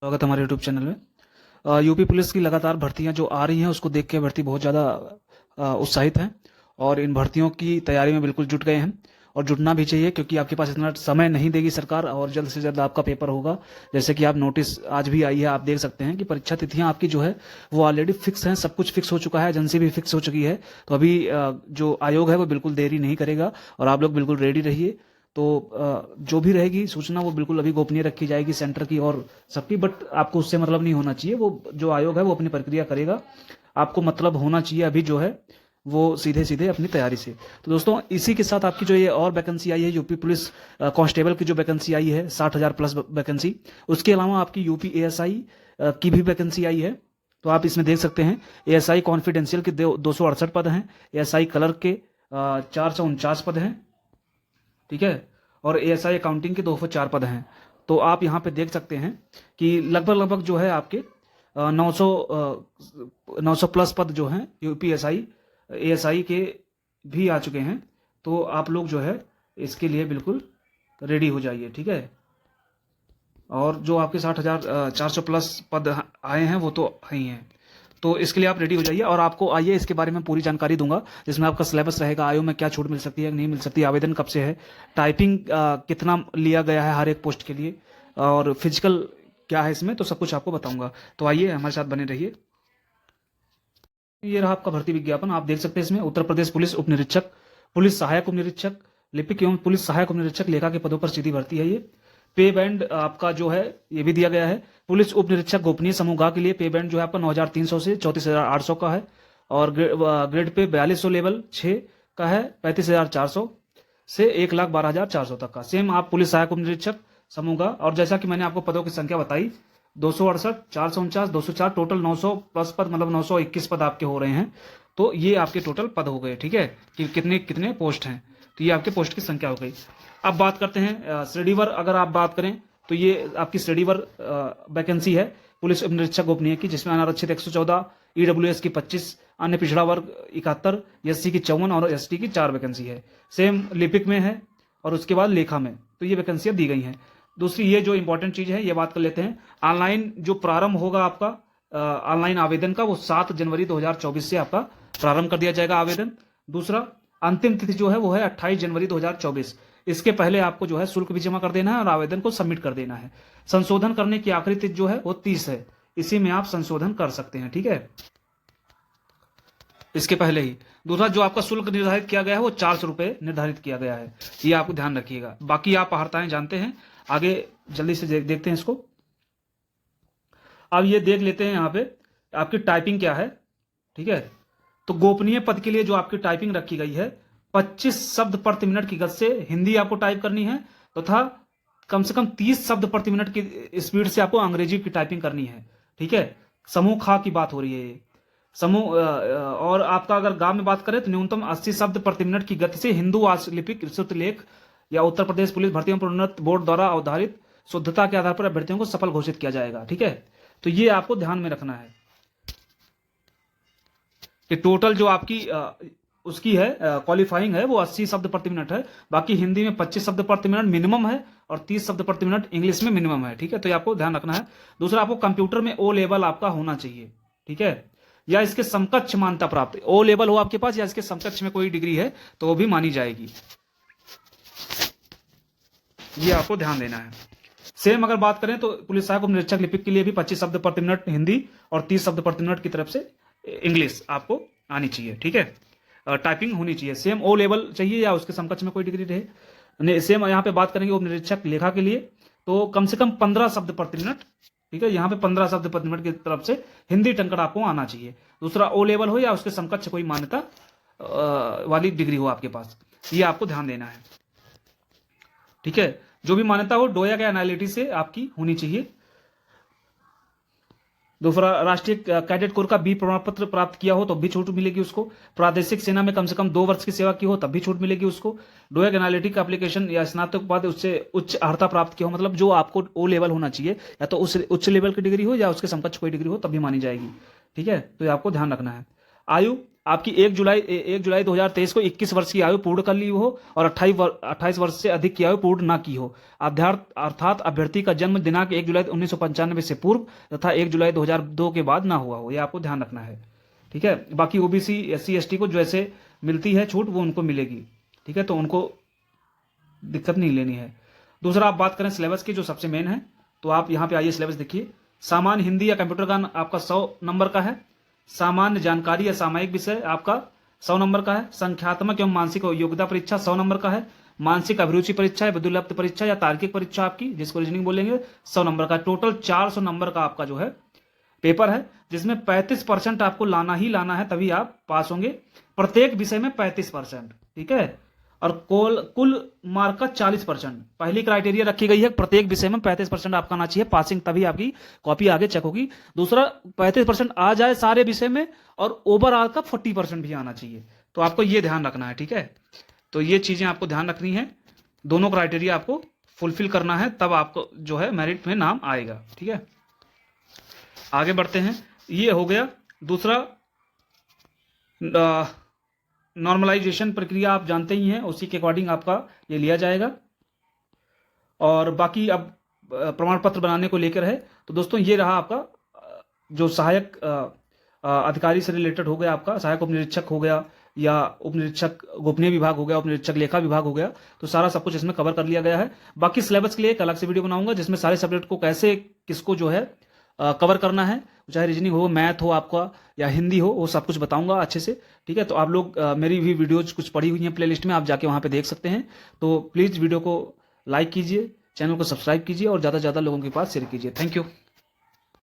स्वागत है हमारे यूट्यूब चैनल में। यूपी पुलिस की लगातार भर्तियां जो आ रही हैं उसको देख के भर्ती बहुत ज़्यादा उत्साहित हैं और इन भर्तियों की तैयारी में बिल्कुल जुट गए हैं और जुटना भी चाहिए, क्योंकि आपके पास इतना समय नहीं देगी सरकार और जल्द से जल्द आपका पेपर होगा। जैसे कि आप नोटिस आज भी आई है, आप देख सकते हैं कि परीक्षा तिथियां आपकी जो है वो ऑलरेडी फिक्स हैं, सब कुछ फिक्स हो चुका है, एजेंसी भी फिक्स हो चुकी है। तो अभी जो आयोग है वो बिल्कुल देरी नहीं करेगा और आप लोग बिल्कुल रेडी रहिए। तो जो भी रहेगी सूचना वो बिल्कुल अभी गोपनीय रखी जाएगी सेंटर की और सबकी, बट आपको उससे मतलब नहीं होना चाहिए। वो जो आयोग है वो अपनी प्रक्रिया करेगा, आपको मतलब होना चाहिए अभी जो है वो सीधे सीधे अपनी तैयारी से। तो दोस्तों, इसी के साथ आपकी जो ये और वैकेंसी आई है यूपी पुलिस कांस्टेबल की जो वैकेंसी आई है 60,000 प्लस वैकेंसी, उसके अलावा आपकी यूपी एएसआई की भी वैकेंसी आई है। तो आप इसमें देख सकते हैं एएसआई कॉन्फिडेंशियल के 268 पद हैं, एएसआई क्लर्क के 449 पद हैं, ठीक है, और एएसआई अकाउंटिंग के 204 पद हैं। तो आप यहाँ पे देख सकते हैं कि लगभग जो है आपके 900 प्लस पद जो हैं यूपीएसआई एएसआई के भी आ चुके हैं। तो आप लोग जो है इसके लिए बिल्कुल रेडी हो जाइए, ठीक है। और जो आपके 60,400 प्लस पद आए हैं वो तो है ही हैं, तो इसके लिए आप रेडी हो जाइए। और आपको आइए इसके बारे में पूरी जानकारी दूंगा, जिसमें आपका सिलेबस रहेगा, आयु में क्या छूट मिल सकती है नहीं मिल सकती, आवेदन कब से है, टाइपिंग कितना लिया गया है हर एक पोस्ट के लिए, और फिजिकल क्या है इसमें, तो सब कुछ आपको बताऊंगा। तो आइए हमारे साथ बने रहिए। ये रहा आपका भर्ती विज्ञापन, आप देख सकते हैं इसमें उत्तर प्रदेश पुलिस उप निरीक्षक, पुलिस सहायक उप निरीक्षक, लिपिक एवं पुलिस सहायक उप निरीक्षक लेखा के पदों पर सीधी भर्ती है। ये पे बैंड आपका जो है ये भी दिया गया है। पुलिस उप निरीक्षक गोपनीय समूह गा के लिए पे बैंड जो है आपका 9,300 से 34,800 का है, और ग्रेड पे 4200 लेवल 6 का है 35,400 से 1,12,400 तक का। सेम आप पुलिस सहायक उप निरीक्षक समूह गा, और जैसा कि मैंने आपको पदों की संख्या बताई 268, 449, 204, टोटल 900 प्लस पद, मतलब 921 पद आपके हो रहे हैं। तो ये आपके टोटल पद हो गए, ठीक है, कि कितने कितने पोस्ट हैं। तो ये आपके पोस्ट की संख्या हो गई। अब बात करते हैं श्रेणीवर, अगर आप बात करें तो ये आपकी श्रेणीवर वैकेंसी है पुलिस उप निरीक्षक गोपनीय की, जिसमें अनारक्षित 114, ईडब्ल्यूएस की 25, अन्य पिछड़ा वर्ग 71, एससी की 54 और एसटी की 4 वैकेंसी है। सेम लिपिक में है और उसके बाद लेखा में, तो ये वैकेंसियां दी गई हैं। दूसरी ये जो इंपॉर्टेंट चीज है ये बात कर लेते हैं, ऑनलाइन जो प्रारंभ होगा आपका ऑनलाइन आवेदन का, वो 7 जनवरी 2024 से आपका प्रारंभ कर दिया जाएगा आवेदन। दूसरा, अंतिम तिथि जो है वो है 28 जनवरी 2024। इसके पहले आपको जो है शुल्क भी जमा कर देना है और आवेदन को सबमिट कर देना है। संशोधन करने की आखिरी तिथि जो है वो 30 है, इसी में आप संशोधन कर सकते हैं, ठीक है, इसके पहले ही। दूसरा, जो आपका शुल्क निर्धारित किया गया है वो 400 रुपए निर्धारित किया गया है, ये आपको ध्यान रखिएगा। बाकी आप अहर्ताएं जानते हैं, आगे जल्दी से देखते हैं इसको। अब ये देख लेते हैं यहाँ पे आपकी टाइपिंग क्या है, ठीक है। तो गोपनीय पद के लिए जो आपकी टाइपिंग रखी गई है 25 शब्द प्रति मिनट की गति से हिंदी आपको टाइप करनी है, तथा कम से कम 30 शब्द प्रति मिनट की स्पीड से आपको अंग्रेजी की टाइपिंग करनी है, ठीक है। समूह खा की बात हो रही है ये समूह। और आपका अगर गांव में बात करें तो न्यूनतम 80 शब्द प्रति मिनट की गति से हिंदू लिपिक श्रुत लेख या उत्तर प्रदेश पुलिस भर्ती एवं प्रोन्नत बोर्ड द्वारा अवधारित शुद्धता के आधार पर अभ्यर्थियों को सफल घोषित किया जाएगा, ठीक है। तो ये आपको ध्यान में रखना है कि टोटल जो आपकी उसकी है क्वालिफाइंग है वो 80 शब्द प्रति मिनट है। बाकी हिंदी में 25 शब्द प्रति मिनट मिनिमम है और 30 शब्द प्रति मिनट इंग्लिश में मिनिमम है, ठीक है। तो ये आपको ध्यान रखना है। दूसरा, आपको कंप्यूटर में ओ लेवल आपका होना चाहिए, ठीक है, या इसके समकक्ष मान्यता प्राप्त। ओ लेवल हो आपके पास या इसके समकक्ष में कोई डिग्री है तो वो भी मानी जाएगी, ये आपको ध्यान देना है। सेम अगर बात करें तो पुलिस सहायक उप निरीक्षक लिपिक के लिए भी 25 शब्द प्रति मिनट हिंदी और 30 शब्द प्रति मिनट की तरफ से इंग्लिश आपको आनी चाहिए, ठीक है, टाइपिंग होनी चाहिए। सेम ओ लेवल चाहिए या उसके समकक्ष में कोई डिग्री रहे। सेम यहाँ पे बात करेंगे उप निरीक्षक लेखा के लिए, तो कम से कम 15 शब्द प्रति मिनट, ठीक है, यहाँ पे 15 शब्द प्रति मिनट की तरफ से हिंदी टंकड़ आपको आना चाहिए। दूसरा, ओ लेवल हो या उसके समकक्ष कोई मान्यता वाली डिग्री हो आपके पास, ये आपको ध्यान देना है, ठीक है। जो भी मान्यता हो डोया के एनालिटी से आपकी होनी चाहिए। दूसरा, राष्ट्रीय कैडेट कोर का बी प्रमाण पत्र प्राप्त किया हो तो भी छूट मिलेगी उसको। प्रादेशिक सेना में कम से कम 2 वर्ष की सेवा की हो तब भी छूट मिलेगी उसको। डोया के एनालिटिक एप्लीकेशन या स्नातक उपाधि उससे उच्च अर्हता प्राप्त किया हो, मतलब जो आपको ओ लेवल होना चाहिए, या तो उस उच्च लेवल की डिग्री हो या उसके समकक्ष कोई डिग्री हो तब भी मानी जाएगी, ठीक है। तो ये आपको ध्यान रखना है। आयु आपकी 1 जुलाई 2023 को 21 वर्ष की आयु पूर्ण कर ली हो और 28 वर्ष से अधिक की आयु पूर्ण ना की हो, अर्थात अभ्यर्थी का जन्म दिनांक 1 जुलाई 1995 से पूर्व तथा 1 जुलाई 2002 के बाद ना हुआ हो, यह आपको ध्यान रखना है। ठीक है, बाकी ओबीसी SC ST को जैसे मिलती है छूट वो उनको मिलेगी। ठीक है, तो उनको दिक्कत नहीं लेनी है। दूसरा आप बात करें सिलेबस की, जो सबसे मेन है, तो आप यहाँ पे आइए सिलेबस देखिए। सामान्य हिंदी या कंप्यूटर ज्ञान आपका 100 नंबर का है। सामान्य जानकारी या सामायिक विषय आपका 100 नंबर का है। संख्यात्मक एवं मानसिक योग्यता परीक्षा 100 नंबर का है। मानसिक अभिरुचि परीक्षा या विद्युल्लब्ध परीक्षा या तार्किक परीक्षा आपकी, जिसको रीजनिंग बोलेंगे, 100 नंबर का। टोटल 400 नंबर का आपका जो है पेपर है, जिसमें 35% आपको लाना ही लाना है, तभी आप पास होंगे। प्रत्येक विषय में 35%। ठीक है, और कुल मार्क का 40%। पहली क्राइटेरिया रखी गई है, प्रत्येक विषय में 35% आपका आना चाहिए पासिंग, तभी आपकी कॉपी आगे चेक होगी। दूसरा 35% आ जाए सारे विषय में और ओवरऑल का 40% भी आना चाहिए, तो आपको ये ध्यान रखना है। ठीक है, तो ये चीजें आपको ध्यान रखनी है, दोनों क्राइटेरिया आपको फुलफिल करना है, तब आपको जो है मेरिट में नाम आएगा। ठीक है, आगे बढ़ते हैं। ये हो गया। दूसरा नॉर्मलाइजेशन प्रक्रिया आप जानते ही हैं, उसी के अकॉर्डिंग आपका ये लिया जाएगा। और बाकी अब प्रमाण पत्र बनाने को लेकर है, तो दोस्तों ये रहा आपका जो सहायक अधिकारी से रिलेटेड हो गया, आपका सहायक उप निरीक्षक हो गया, या उप निरीक्षक गोपनीय विभाग हो गया, उप निरीक्षक लेखा विभाग हो गया, तो सारा सब कुछ इसमें कवर कर लिया गया है। बाकी सिलेबस के लिए एक अलग से वीडियो बनाऊंगा, जिसमें सारे सब्जेक्ट को कैसे किसको जो है कवर करना है, चाहे रीजनिंग हो, मैथ हो आपका, या हिंदी हो, वो सब कुछ बताऊंगा अच्छे से। ठीक है, तो आप लोग मेरी भी वीडियोज कुछ पड़ी हुई हैं प्लेलिस्ट में, आप जाके वहां पे देख सकते हैं। तो प्लीज़ वीडियो को लाइक कीजिए, चैनल को सब्सक्राइब कीजिए और ज़्यादा से ज़्यादा लोगों के पास शेयर कीजिए। Thank you.